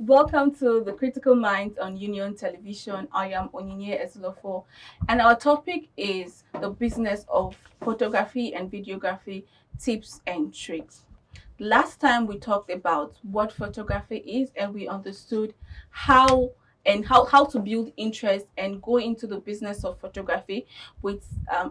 Welcome to the Critical Minds on Union Television. I am Onyinye Ezulofo, and our topic is the business of photography and videography tips and tricks. Last time we talked about what photography is, and we understood how how to build interest and go into the business of photography with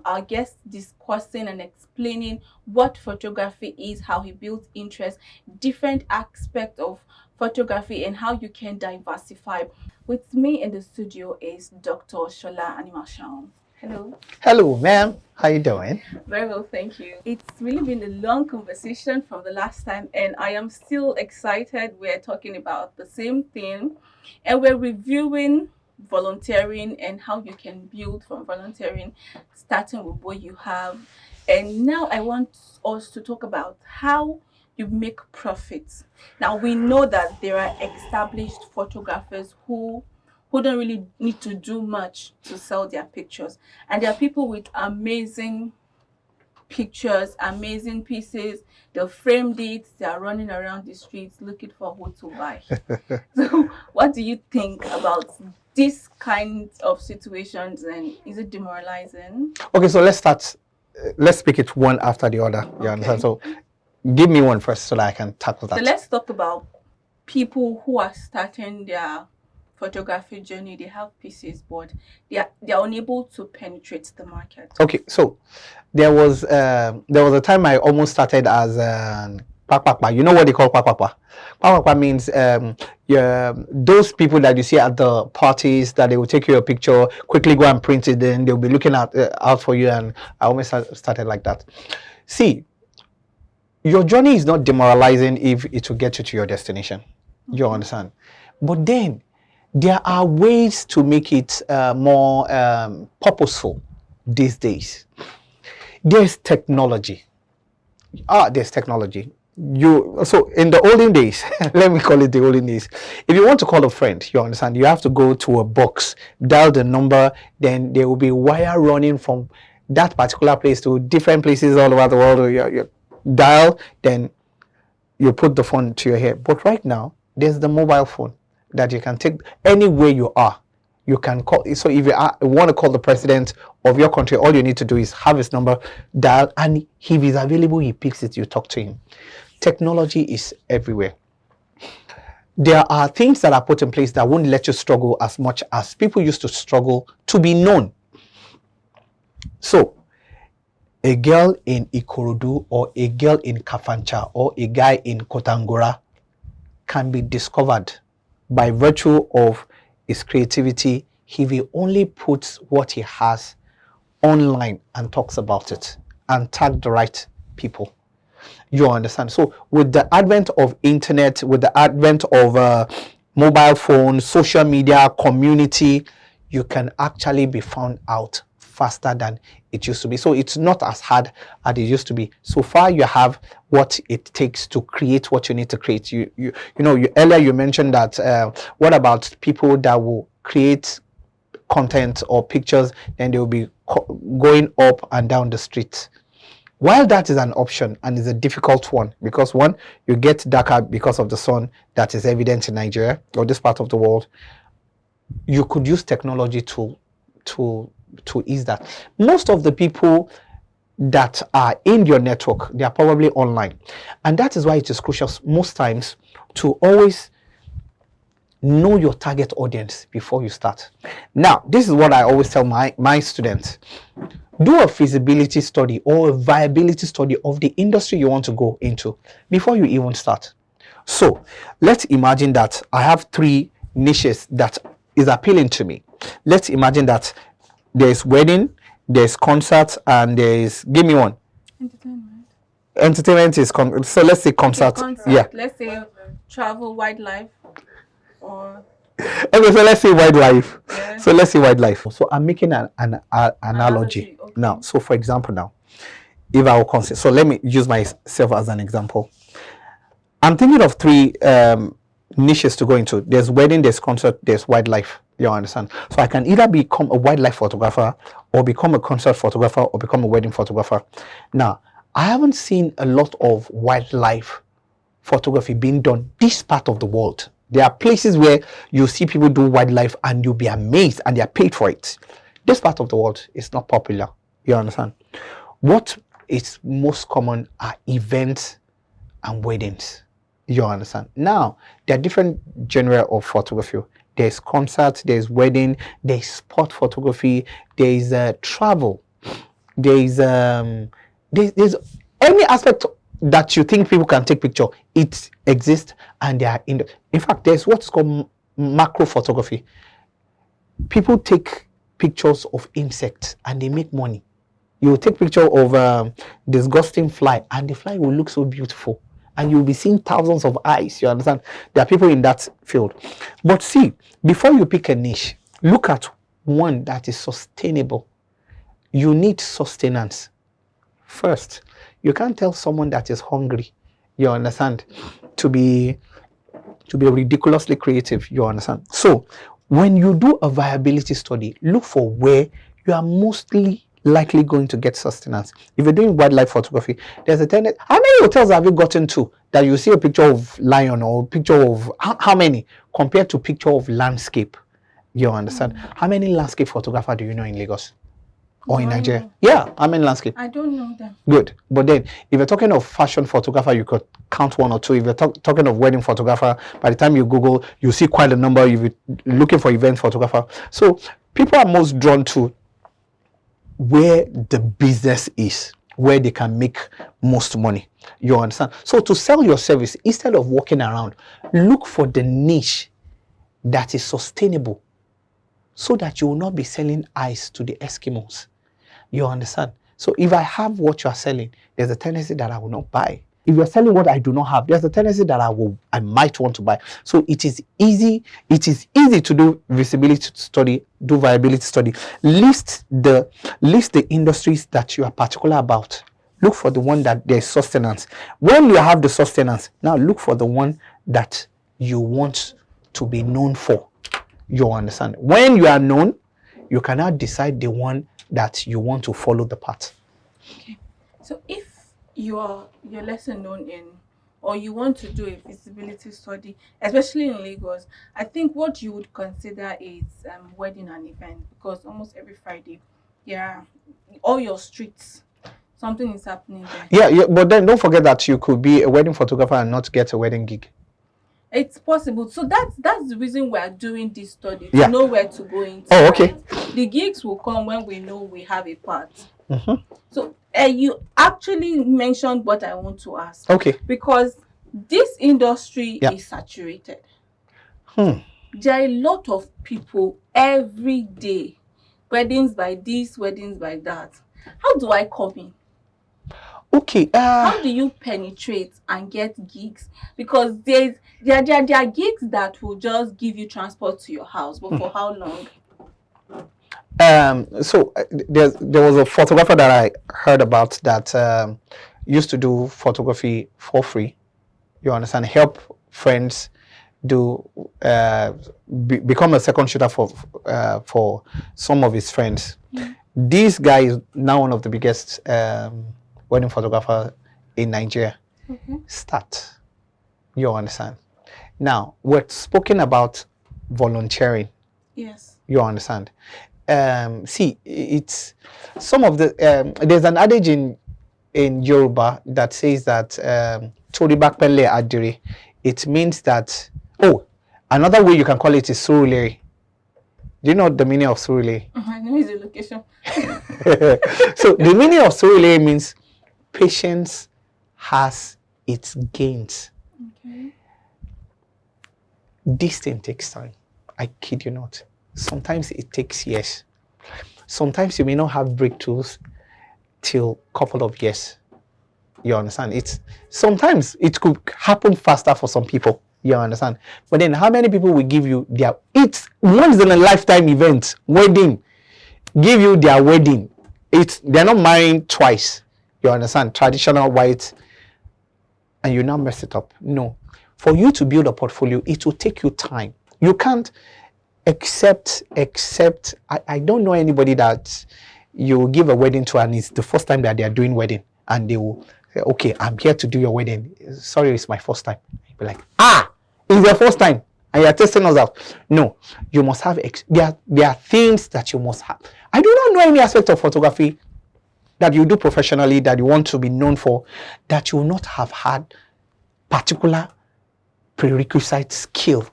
our guest discussing and explaining what photography is, how he builds interest, different aspects of photography, and how you can diversify. With me in the studio is Dr. Shola Animashaun. Hello. Hello, ma'am. How you doing? Very well, thank you. It's really been a long conversation from the last time, and I am still excited. We're talking about the same thing, and we're reviewing volunteering and how you can build from volunteering, starting with what you have. And now I want us to talk about how you make profits. Now we know that there are established photographers who don't really need to do much to sell their pictures. And there are people with amazing pictures, amazing pieces. They framed it, they are running around the streets looking for who to buy. So, what do you think about this kind of situations, and is it demoralizing? Okay, so let's start. Let's speak it one after the other. You understand? So, give me one first so that I can tackle that. So, let's talk about people who are starting their photography journey. They have pieces, but they are unable to penetrate the market. Okay, so there was a time I almost started as pakpakpa. You know what they call pakpakpa? Pakpakpa means those people that you see at the parties that they will take you a picture, quickly go and print it, then they'll be looking out for you. And I almost started like that. See, your journey is not demoralizing if it will get you to your destination. You understand? But then there are ways to make it more purposeful these days. There's technology. There's technology. So in the olden days, let me call it the olden days. If you want to call a friend, you understand, you have to go to a box, dial the number, then there will be wire running from that particular place to different places all over the world. You dial, then you put the phone to your head. But right now, there's the mobile phone that you can take anywhere you are. You can call. So if you want to call the president of your country, all you need to do is have his number, dial, and if he's available, he picks it, you talk to him. Technology is everywhere. There are things that are put in place that won't let you struggle as much as people used to struggle to be known. So a girl in Ikorodu or a girl in Kafancha or a guy in Kotangora can be discovered by virtue of his creativity if he only puts what he has online and talks about it and tag the right people. You understand? So with the advent of internet, with the advent of mobile phones, social media, community, you can actually be found out faster than it used to be. So it's not as hard as it used to be. So far you have what it takes to create what you need to create. Earlier you mentioned that what about people that will create content or pictures, and they will be going up and down the street. While that is an option and is a difficult one, because one, you get darker because of the sun that is evident in Nigeria or this part of the world, you could use technology to ease that. Most of the people that are in your network, they are probably online. And that is why it is crucial most times to always know your target audience before you start. Now, this is what I always tell my students. Do a feasibility study or a viability study of the industry you want to go into before you even start. So let's imagine that I have 3 niches that is appealing to me. Let's imagine that there's wedding, there's concert, and there's, give me one. Entertainment is so let's say concert. Yeah. Let's say travel, wildlife, or okay, so let's say wildlife. Yeah. So let's say wildlife. So I'm making an analogy. Okay. Now. So for example, now, if I will consider, so let me use myself as an example. I'm thinking of 3 niches to go into. There's wedding, there's concert, there's wildlife. You understand? So I can either become a wildlife photographer, or become a concert photographer, or become a wedding photographer. Now, I haven't seen a lot of wildlife photography being done this part of the world There are places where you see people do wildlife and you'll be amazed, and they are paid for it. This part of the world is not popular. You understand? What is most common are events and weddings. You understand? Now, there are different genre of photography. There's concert, there's wedding, there's sport photography, there's travel, there's any aspect that you think people can take picture. It exists, and they are in fact, there's what's called macro photography. People take pictures of insects and they make money. You will take picture of disgusting fly, and the fly will look so beautiful, and you'll be seeing thousands of eyes. You understand? There are people in that field. But see, before you pick a niche, look at one that is sustainable. You need sustenance first. You can't tell someone that is hungry, you understand, to be ridiculously creative. You understand? So when you do a viability study, look for where you are mostly likely going to get sustenance. If you're doing wildlife photography, there's a tendency. How many hotels have you gotten to that you see a picture of lion or a picture of how many compared to picture of landscape? You understand? How many landscape photographer do you know in Lagos or in Nigeria? Yeah, how many landscape? I don't know them. Good. But then if you're talking of fashion photographer, you could count one or two. If you're talking of wedding photographer, by the time you Google, you see quite a number. If you're looking for event photographer, so people are most drawn to where the business is, where they can make most money. You understand? So to sell your service, instead of walking around, look for the niche that is sustainable, so that you will not be selling ice to the Eskimos. You understand? So if I have what you are selling, there's a tendency that I will not buy. If you're selling what I do not have, there's a tendency that I might want to buy. So it is easy to do visibility study, do viability study. List the industries that you are particular about. Look for the one that there's sustenance. When you have the sustenance, now look for the one that you want to be known for. You understand? When you are known, you can now decide the one that you want to follow the path. Okay. So if you're lesser known in, or you want to do a visibility study, especially in Lagos, I think what you would consider is wedding and event, because almost every Friday, yeah, all your streets, something is happening there. Yeah, but then don't forget that you could be a wedding photographer and not get a wedding gig. It's possible. So that's the reason we are doing this study, to know where to go into. Oh, okay. Right? The gigs will come when we know we have a part. So you actually mentioned what I want to ask. Okay. Because this industry is saturated. There are a lot of people every day. Weddings by this, weddings by that. How do I come in? Okay. How do you penetrate and get gigs? Because there are gigs that will just give you transport to your house, but for how long? So there was a photographer that I heard about that used to do photography for free. You understand? Help friends do become a second shooter for some of his friends. This guy is now one of the biggest wedding photographer in Nigeria. Start. You understand? Now we're speaking about volunteering. Yes. You understand? See, it's some of the there's an adage in Yoruba that says that Tori bakpele adire. It means that, another way you can call it is surulere. Do you know the meaning of surulere? I know it's a location. So the meaning of surulere means patience has its gains. Okay. This thing takes time. I kid you not. Sometimes it takes years. Sometimes you may not have breakthroughs till a couple of years. You understand? Sometimes it could happen faster for some people. You understand? But then how many people will give you it's once in a lifetime event, wedding, give you their wedding. They're not marrying twice. You understand? Traditional white, and you now mess it up. No. For you to build a portfolio, it will take you time. You can't except I don't know anybody that you give a wedding to and it's the first time that they are doing wedding and they will say, okay, I'm here to do your wedding. Sorry, it's my first time. You'll be like, it's your first time. and you're testing us out. No, you must have, there are things that you must have. I do not know any aspect of photography that you do professionally that you want to be known for that you will not have had particular prerequisite skill.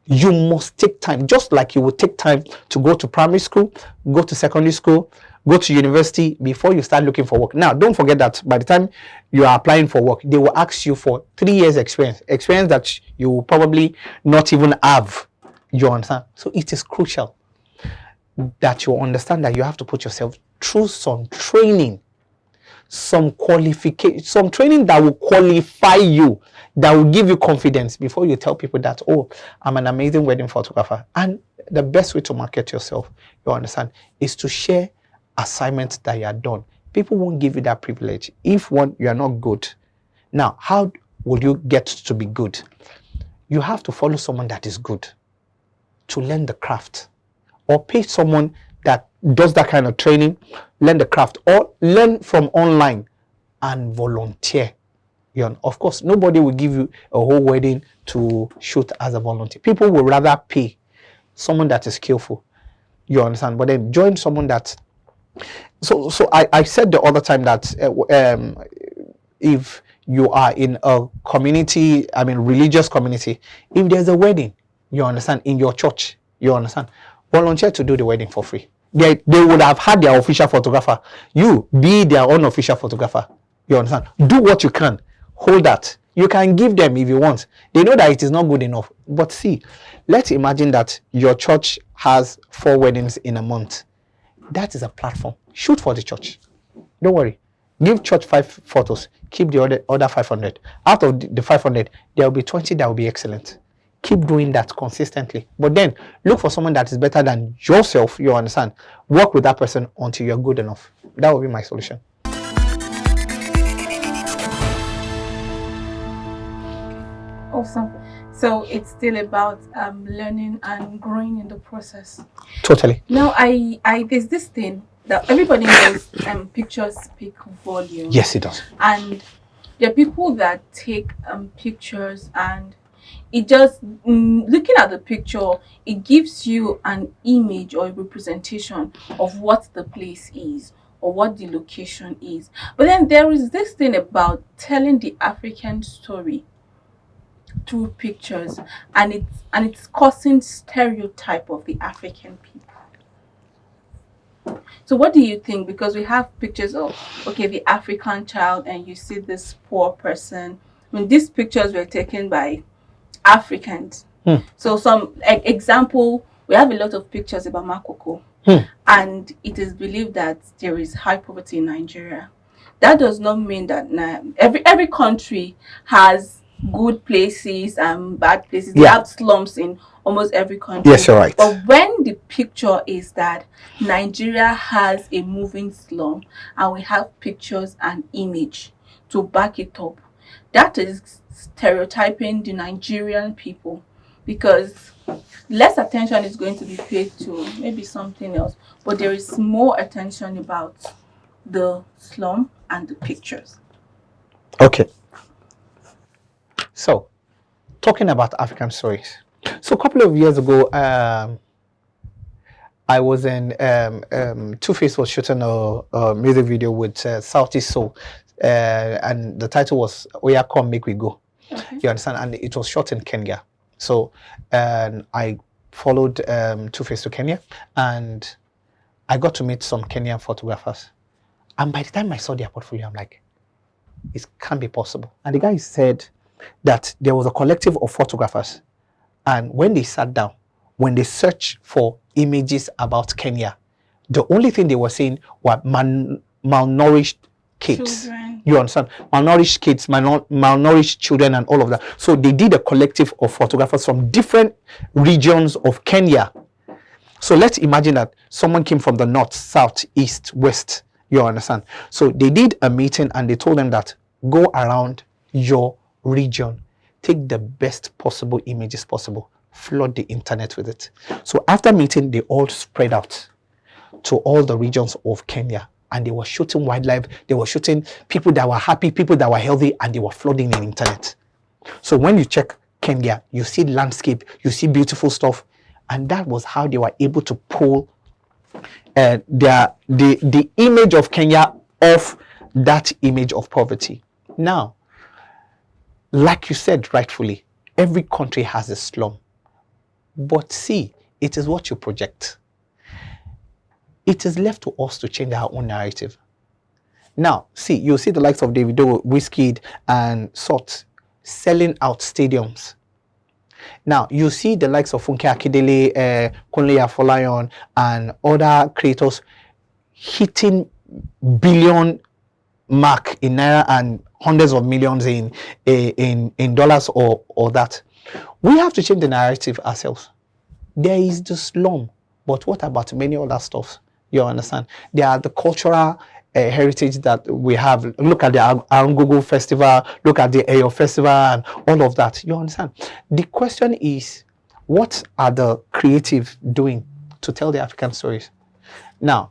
You must take time, just like you would take time to go to primary school, go to secondary school, go to university before you start looking for work. Now, don't forget that by the time you are applying for work, they will ask you for 3 years experience that you will probably not even have. You understand? So it is crucial that you understand that you have to put yourself through some training, some qualification, some training that will qualify you, that will give you confidence before you tell people that, oh, I'm an amazing wedding photographer. And the best way to market yourself, you understand, is to share assignments that you are done. People won't give you that privilege if you are not good. Now, how will you get to be good? You have to follow someone that is good to learn the craft, or pay someone that does that kind of training, learn the craft, or learn from online and volunteer. Of course, nobody will give you a whole wedding to shoot as a volunteer. People will rather pay someone that is skillful. You understand? But then join someone that. So I said the other time that if you are in a community, I mean religious community, if there's a wedding, you understand, in your church, you understand, volunteer to do the wedding for free. They would have had their official photographer. You be their own official photographer. You understand? Do what you can. Hold that. You can give them if you want. They know that it is not good enough. But see, let's imagine that your church has 4 weddings in a month. That is a platform. Shoot for the church. Don't worry. Give church 5 photos. Keep the other 500. Out of the 500, there will be 20 that will be excellent. Keep doing that consistently. But then look for someone that is better than yourself. You understand? Work with that person until you're good enough. That will be my solution. Awesome. So it's still about learning and growing in the process. Totally. Now, there's this thing that everybody knows, pictures speak volume. Yes, it does. And there are people that take pictures, and it just looking at the picture, it gives you an image or a representation of what the place is or what the location is. But then there is this thing about telling the African story through pictures, and it's causing stereotype of the African people. So what do you think? Because we have pictures of, okay, the African child, and you see this poor person. I mean, these pictures were taken by Africans. So some example, we have a lot of pictures about Makoko, and it is believed that there is high poverty in Nigeria. That does not mean that every country has good places and bad places. They have slums in almost every country. Yes, you're right. But when the picture is that Nigeria has a moving slum and we have pictures and image to back it up, that is stereotyping the Nigerian people, because less attention is going to be paid to maybe something else, but there is more attention about the slum and the pictures. Okay. So, talking about African stories. So, a couple of years ago, I was in Two-Face was shooting a music video with Southeast Soul, and the title was "Oya Come Make We Go." Okay. You understand? And it was shot in Kenya. So, I followed Two-Face to Kenya, and I got to meet some Kenyan photographers. And by the time I saw their portfolio, I'm like, it can't be possible. And the guy said that there was a collective of photographers, and when they sat down, when they searched for images about Kenya, the only thing they were seeing were malnourished kids. Children. You understand? Malnourished kids, malnourished children, and all of that. So they did a collective of photographers from different regions of Kenya. So let's imagine that someone came from the north, south, east, west. You understand? So they did a meeting, and they told them that go around your region, take the best possible images possible, flood the internet with it. So after meeting, they all spread out to all the regions of Kenya, and they were shooting wildlife, they were shooting people that were happy, people that were healthy, and they were flooding the internet. So when you check Kenya, you see landscape, you see beautiful stuff, and that was how they were able to pull the image of Kenya off that image of poverty. Now, like you said rightfully, every country has a slum, but see, it is what you project. It is left to us to change our own narrative. Now, see, you see the likes of Davido, Wizkid, and Sort selling out stadiums. Now, you see the likes of Funke Akindele, Kunle Afolayan, and other creators hitting billion mark in naira and hundreds of millions in dollars or that. We have to change the narrative ourselves. There is the slum, but what about many other stuff? You understand? There are the cultural heritage that we have. Look at the Angogo Festival, look at the Eyo Festival, and all of that. You understand? The question is, what are the creative doing to tell the African stories? Now,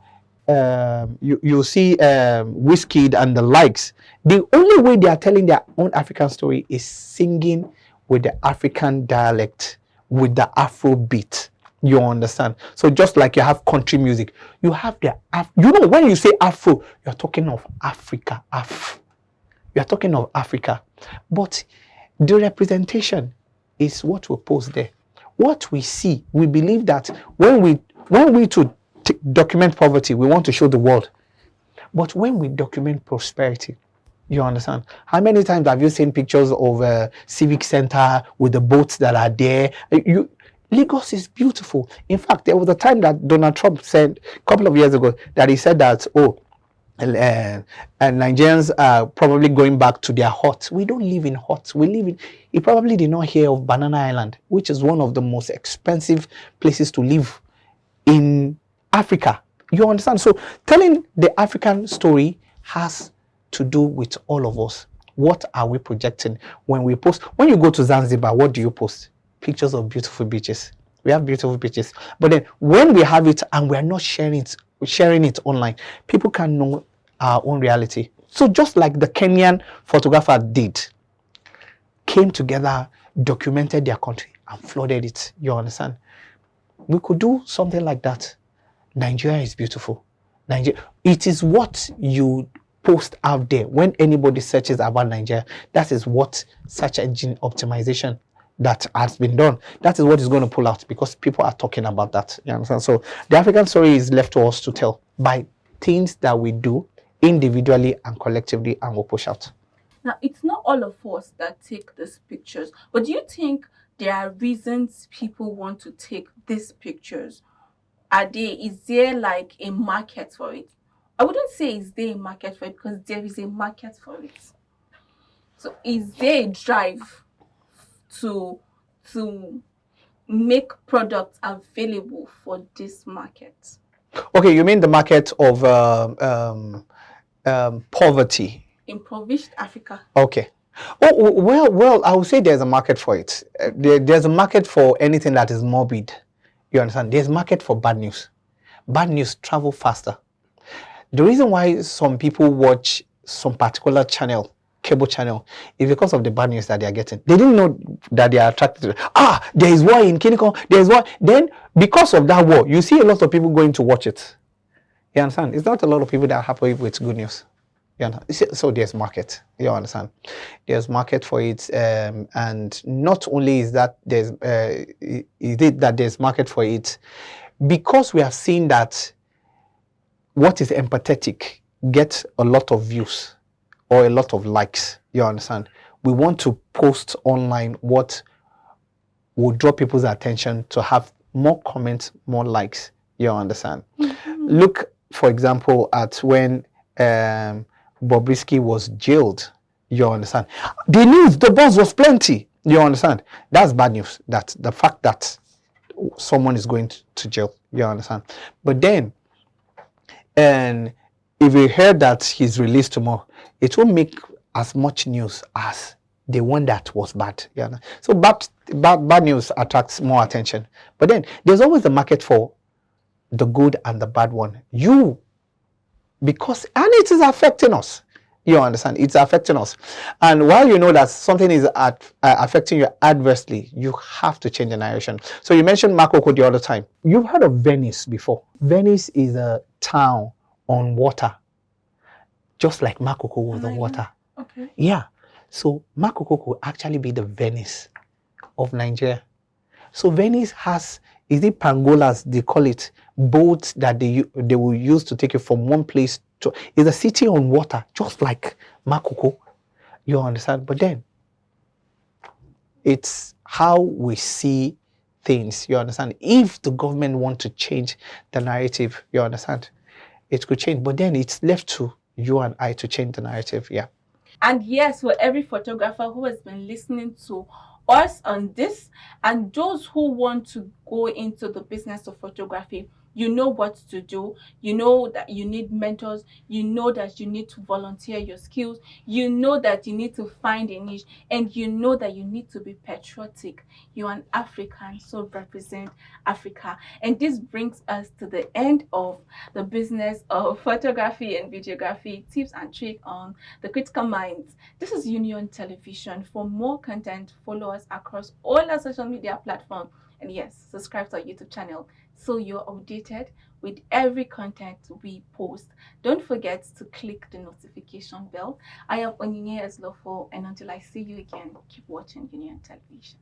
you see Wizkid and the likes. The only way they are telling their own African story is singing with the African dialect, with the Afro beat. You understand? So just like you have country music, you have the when you say Afro, you're talking of Africa. You're talking of Africa. But the representation is what we post there. What we see, we believe that when we to document poverty, we want to show the world. But when we document prosperity, you understand? How many times have you seen pictures of a civic center with the boats that are there? Lagos is beautiful. In fact, there was a time that Donald Trump said a couple of years ago that he said that, and Nigerians are probably going back to their huts. We don't live in huts. We live in. He probably did not hear of Banana Island, which is one of the most expensive places to live in Africa. You understand? So telling the African story has to do with all of us. What are we projecting when we post? When you go to Zanzibar, what do you post? Pictures of beautiful beaches. We have beautiful beaches. But then when we have it and we are not sharing it online, people can know our own reality. So just like the Kenyan photographer did, came together, documented their country and flooded it. You understand? We could do something like that. Nigeria is beautiful. It is what you post out there. When anybody searches about Nigeria, that is what search engine optimization that has been done. That is what is going to pull out because people are talking about that. You understand? So the African story is left to us to tell by things that we do individually and collectively, and we'll push out. Now, it's not all of us that take these pictures, but do you think there are reasons people want to take these pictures? Is there like a market for it? I wouldn't say is there a market for it because there is a market for it. So is there a drive to make products available for this market? Okay, you mean the market of poverty? Impoverished Africa. Okay. Oh, well, I would say there's a market for it. There's a market for anything that is morbid. You understand? There's a market for bad news. Bad news travel faster. The reason why some people watch some particular channel, cable channel, is because of the bad news that they are getting. They didn't know that they are attracted to it. There is war in Kinikon, there is war. Then, because of that war, you see a lot of people going to watch it. You understand? It's not a lot of people that are happy with good news. You understand? So there's market. You understand? There's market for it, and not only is that there's there's market for it, because we have seen that what is empathetic gets a lot of views or a lot of likes. You understand? We want to post online what will draw people's attention to have more comments, more likes. You understand? Mm-hmm. Look, for example, at when Bobrisky was jailed. You understand? The news, the buzz was plenty. You understand? That's bad news. That the fact that someone is going to jail. You understand? But then, and if you heard that he's released tomorrow, it won't make as much news as the one that was bad. You know? So bad news attracts more attention. But then there's always a market for the good and the bad one. And it is affecting us. You understand? It's affecting us. And while you know that something is affecting you adversely, you have to change the narration. So you mentioned Makoko the other time. You've heard of Venice before. Venice is a town on water, just like Makoko was on water. Okay. Yeah. So Makoko could actually be the Venice of Nigeria. So Venice has, is it pangolas they call it, boats that they will use to take you from one place to, it's a city on water, just like Makoko. You understand? But then it's how we see things. You understand? If the government want to change the narrative, you understand, it could change. But then it's left to you and I to change the narrative. Yeah. And yes, for every photographer who has been listening to us on this, and those who want to go into the business of photography, you know what to do. You know that you need mentors. You know that you need to volunteer your skills. You know that you need to find a niche. And you know that you need to be patriotic. You're an African, so represent Africa. And this brings us to the end of the business of photography and videography tips and tricks on the critical minds. This is Union Television. For more content, follow us across all our social media platforms. And yes, subscribe to our YouTube channel so you're updated with every content we post. Don't forget to click the notification bell. I am Onyinye Eslofo, and until I see you again, keep watching Union Television.